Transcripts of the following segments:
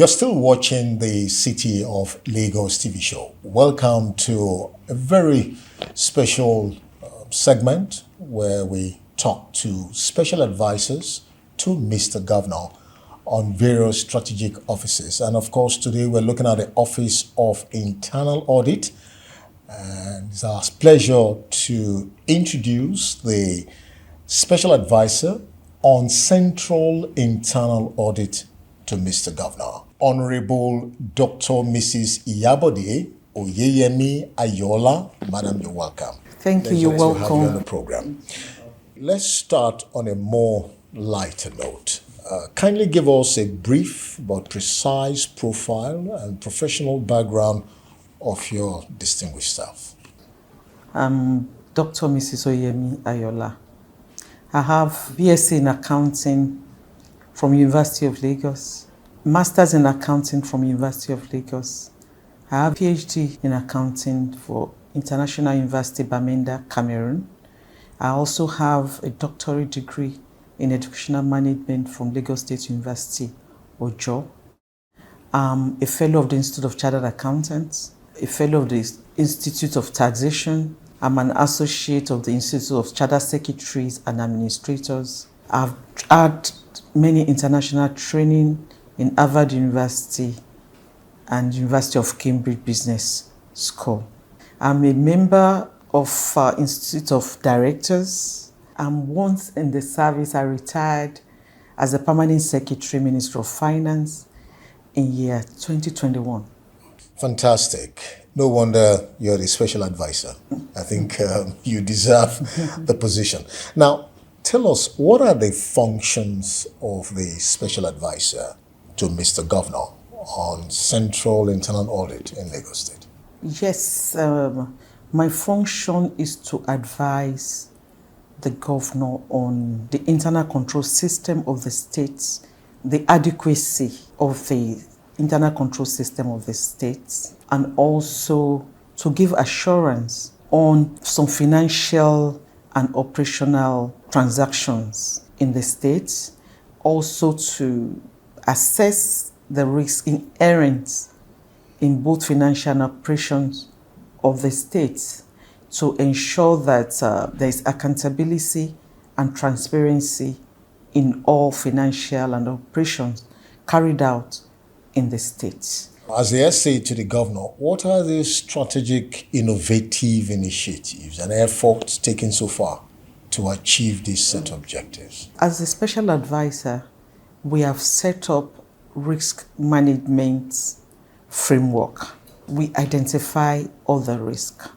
You're still watching the City of Lagos TV show. Welcome to a very special segment where we talk to special advisors to Mr. Governor on various strategic offices. And of course, today we're looking at the Office of Internal Audit. And it's our pleasure to introduce the special advisor on Central Internal Audit to Mr. Governor, Honorable Dr. Mrs. Iyabode Oyeyemi Ayola. Madam, you're welcome. Thank you. You're welcome. To have you on the program. Let's start on a more lighter note. Kindly give us a brief but precise profile and professional background of your distinguished staff. I'm Dr. Mrs. Oyeyemi Ayola. I have BSc in Accounting from University of Lagos, Masters in Accounting from University of Lagos. I have PhD in Accounting for International University Bamenda, Cameroon. I also have a doctorate degree in Educational Management from Lagos State University, Ojo. I'm a fellow of the Institute of Chartered Accountants, a fellow of the Institute of Taxation. I'm an associate of the Institute of Chartered Secretaries and Administrators. I've had many international training in Harvard University and University of Cambridge Business School. I'm a member of Institute of Directors. I'm once in the service. I retired as a permanent secretary, Minister of Finance in year 2021. Fantastic. No wonder you're the special advisor. I think you deserve the position. Now, tell us, what are the functions of the special advisor to Mr. Governor on Central Internal Audit in Lagos State? Yes, my function is to advise the governor on the internal control system of the state, the adequacy of the internal control system of the state, and also to give assurance on some financial and operational transactions in the state, also to assess the risk inherent in both financial and operations of the state, to ensure that there is accountability and transparency in all financial and operations carried out in the state. As the SA to the governor, what are the strategic, innovative initiatives and efforts taken so far to achieve these set objectives? As a special advisor, we have set up risk management framework. We identify all the risk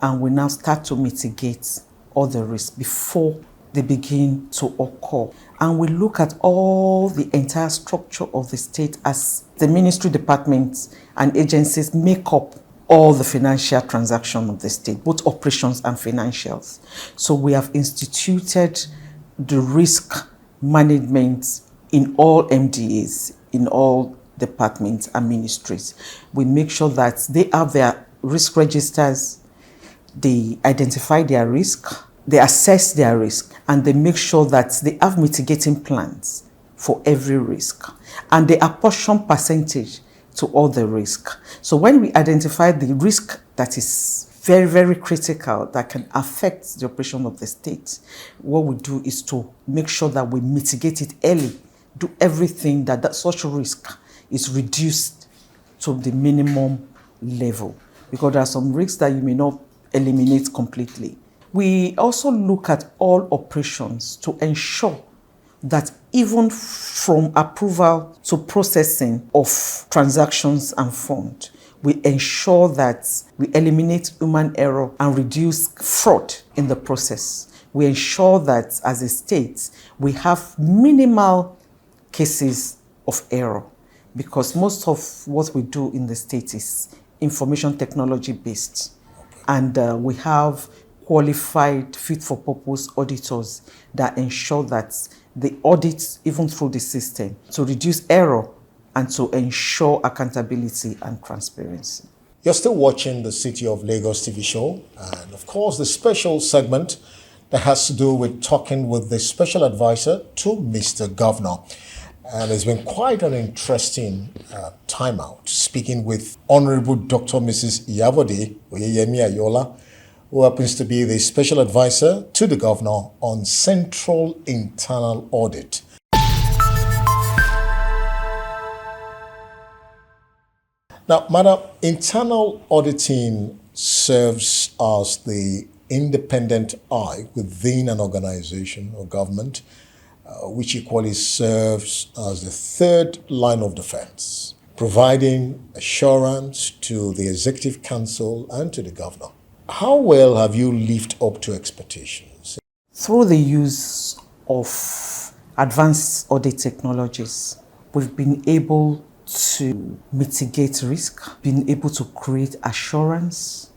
and we now start to mitigate all the risks before they begin to occur. And we look at all the entire structure of the state as the ministry departments and agencies make up all the financial transactions of the state, both operations and financials. So we have instituted the risk management in all MDAs, in all departments and ministries. We make sure that they have their risk registers, they identify their risk, they assess their risk, and they make sure that they have mitigating plans for every risk. And they apportion percentage to all the risk. So when we identify the risk that is very, very critical, that can affect the operation of the state, what we do is to make sure that we mitigate it early, do everything that such risk is reduced to the minimum level. Because there are some risks that you may not eliminate completely. We also look at all operations to ensure that even from approval to processing of transactions and funds, we ensure that we eliminate human error and reduce fraud in the process. We ensure that as a state, we have minimal cases of error, because most of what we do in the state is information technology based. And we have qualified fit-for-purpose auditors that ensure that they audit even through the system to reduce error and to ensure accountability and transparency. You're still watching the City of Lagos TV show, and of course the special segment that has to do with talking with the special advisor to Mr. Governor. And it's been quite an interesting time out speaking with Honorable Dr. Mrs. Iyabode Oyeyemi Ayola, who happens to be the special advisor to the governor on central internal audit. Now, Madam, internal auditing serves as the independent eye within an organization or government, which equally serves as the third line of defense, providing assurance to the Executive Council and to the governor. How well have you lived up to expectations? Through the use of advanced audit technologies, we've been able to mitigate risk, been able to create assurance,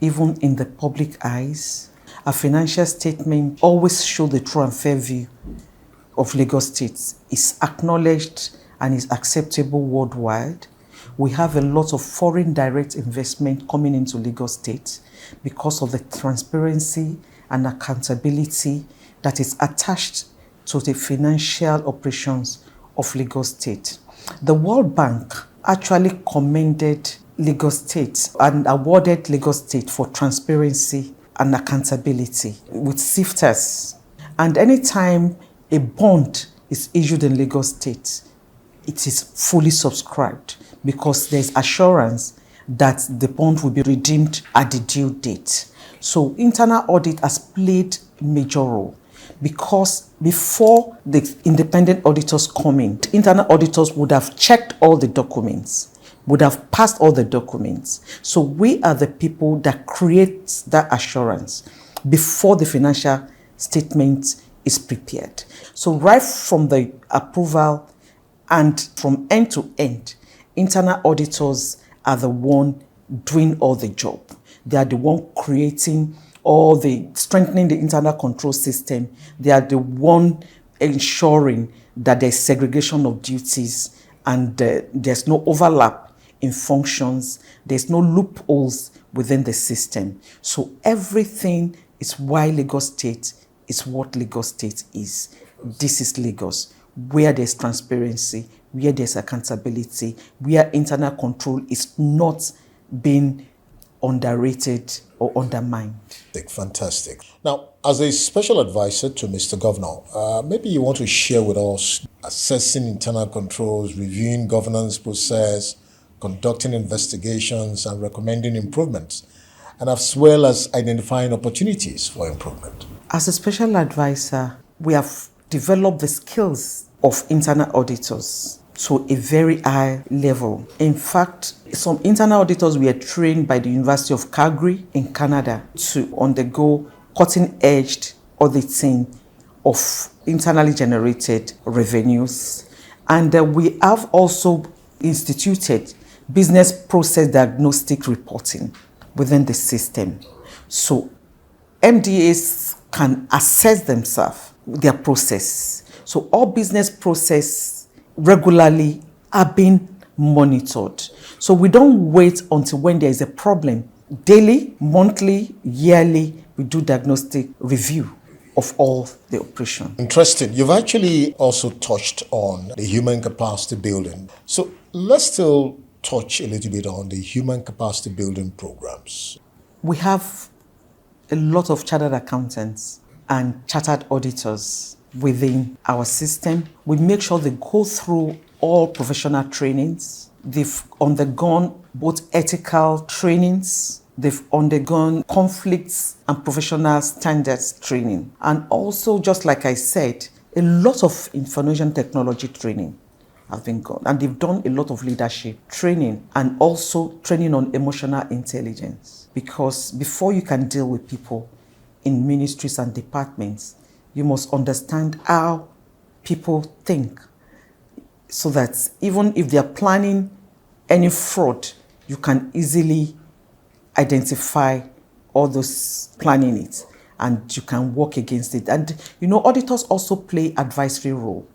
even in the public eyes. Our financial statement always show the true and fair view of Lagos State. Is acknowledged and is acceptable worldwide. We have a lot of foreign direct investment coming into Lagos State because of the transparency and accountability that is attached to the financial operations of Lagos State. The World Bank actually commended Lagos State and awarded Lagos State for transparency and accountability with sifters. And anytime a bond is issued in Lagos State, it is fully subscribed because there's assurance that the bond will be redeemed at the due date. So internal audit has played a major role because before the independent auditors come in, internal auditors would have checked all the documents, would have passed all the documents. So we are the people that create that assurance before the financial statement is prepared. So right from the approval and from end to end, internal auditors are the one doing all the job. They are the one creating all the, strengthening the internal control system. They are the one ensuring that there's segregation of duties and there's no overlap in functions. There's no loopholes within the system. So everything is why Lagos State is what Lagos State is. This is Lagos, where there's transparency, where there's accountability, where internal control is not being underrated or undermined. Fantastic. Now, as a special advisor to Mr. Governor, maybe you want to share with us assessing internal controls, reviewing governance process, conducting investigations, and recommending improvements, and as well as identifying opportunities for improvement. As a special advisor, we have developed the skills of internal auditors to a very high level. In fact, some internal auditors were trained by the University of Calgary in Canada to undergo cutting-edge auditing of internally generated revenues. And we have also instituted business process diagnostic reporting within the system. So MDAs can assess themselves, their process. So all business process regularly are being monitored. So we don't wait until when there is a problem. Daily, monthly, yearly, we do diagnostic review of all the operation. Interesting. You've actually also touched on the human capacity building. So let's still touch a little bit on the human capacity building programs. We have a lot of chartered accountants and chartered auditors within our system. We make sure they go through all professional trainings. They've undergone both ethical trainings. They've undergone conflicts and professional standards training. And also, just like I said, a lot of information technology training have been gone. And they've done a lot of leadership training and also training on emotional intelligence. Because before you can deal with people in ministries and departments, you must understand how people think so that even if they are planning any fraud, you can easily identify all those planning it and you can work against it. And auditors also play advisory role.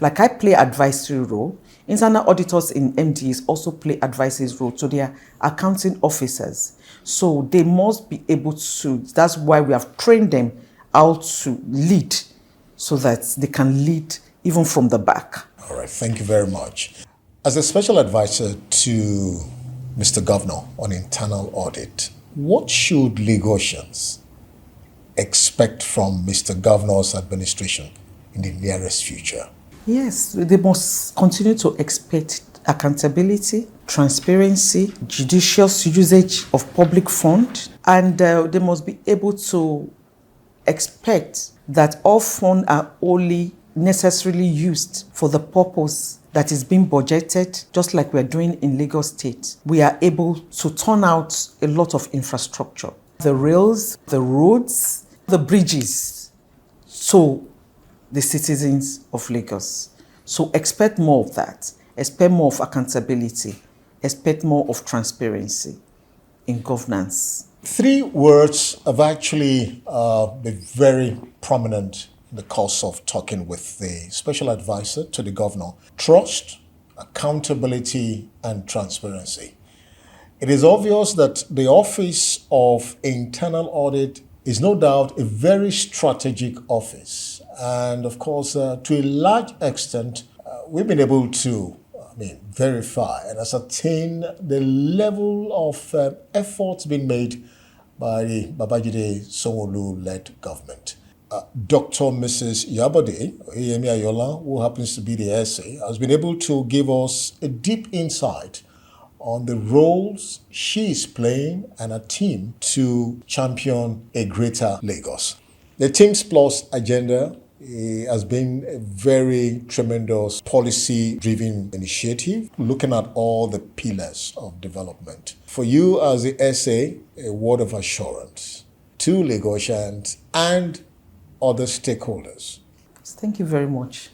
Like I play advisory role, internal auditors in MDAs also play advisory role to their accounting officers. So they must be able to, that's why we have trained them how to lead so that they can lead even from the back. All right, thank you very much. As a special advisor to Mr. Governor on internal audit, what should Lagosians expect from Mr. Governor's administration in the nearest future? Yes, they must continue to expect accountability, transparency, judicious usage of public fund, and they must be able to expect that all funds are only necessarily used for the purpose that is being budgeted, just like we're doing in Lagos State. We are able to turn out a lot of infrastructure, the rails, the roads, the bridges, so the citizens of Lagos. So expect more of that. Expect more of accountability. Expect more of transparency in governance. Three words have actually been very prominent in the course of talking with the special advisor to the governor: trust, accountability, and transparency. It is obvious that the Office of Internal Audit is no doubt a very strategic office. And of course, to a large extent, we've been able to verify and ascertain the level of efforts being made by the Babajide Sanwo-Olu-led government. Dr. Mrs. Yabode Oyemi Ayola, who happens to be the SA, has been able to give us a deep insight on the roles she is playing and her team to champion a greater Lagos. The Teams Plus agenda has been a very tremendous policy-driven initiative, looking at all the pillars of development. For you as the SA, a word of assurance to Lagosians and other stakeholders. Thank you very much.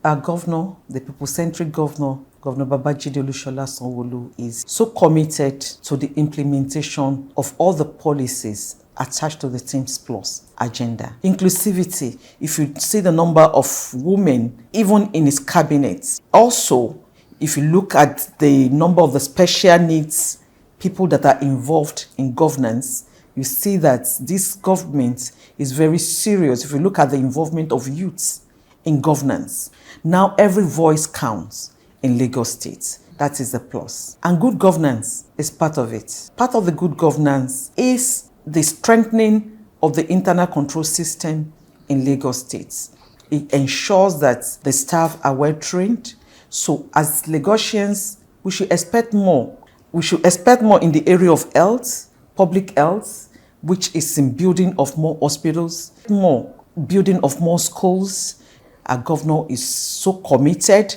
Our governor, the people-centric governor, Governor Babajide Olushola Sanwo-Olu, is so committed to the implementation of all the policies attached to the Teams Plus agenda. Inclusivity, if you see the number of women, even in his cabinet. Also, if you look at the number of the special needs people that are involved in governance, you see that this government is very serious. If you look at the involvement of youths in governance, now every voice counts in Lagos State. That is the plus. And good governance is part of it. Part of the good governance is the strengthening of the internal control system in Lagos State. It ensures that the staff are well trained. So as Lagosians, we should expect more. We should expect more in the area of health, public health, which is in building of more hospitals, more building of more schools. Our governor is so committed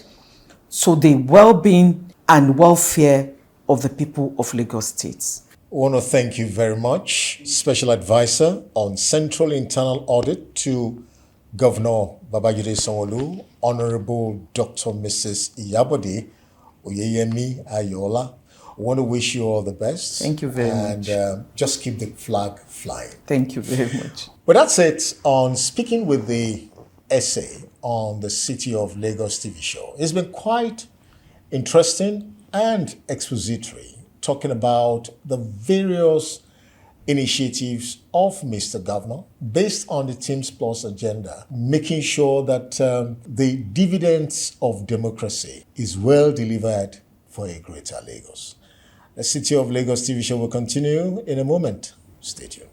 to the well-being and welfare of the people of Lagos State. I want to thank you very much, Special Advisor on Central Internal Audit to Governor Babajide Sanwo-Olu, Honorable Dr. Mrs. Yabode Oyemi Ayola. I want to wish you all the best. Thank you very much. And just keep the flag flying. Thank you very much. But that's it on Speaking with the SA on the City of Lagos TV show. It's been quite interesting and expository, talking about the various initiatives of Mr. Governor based on the Teams Plus agenda, making sure that the dividends of democracy is well delivered for a greater Lagos. The City of Lagos TV show will continue in a moment. Stay tuned.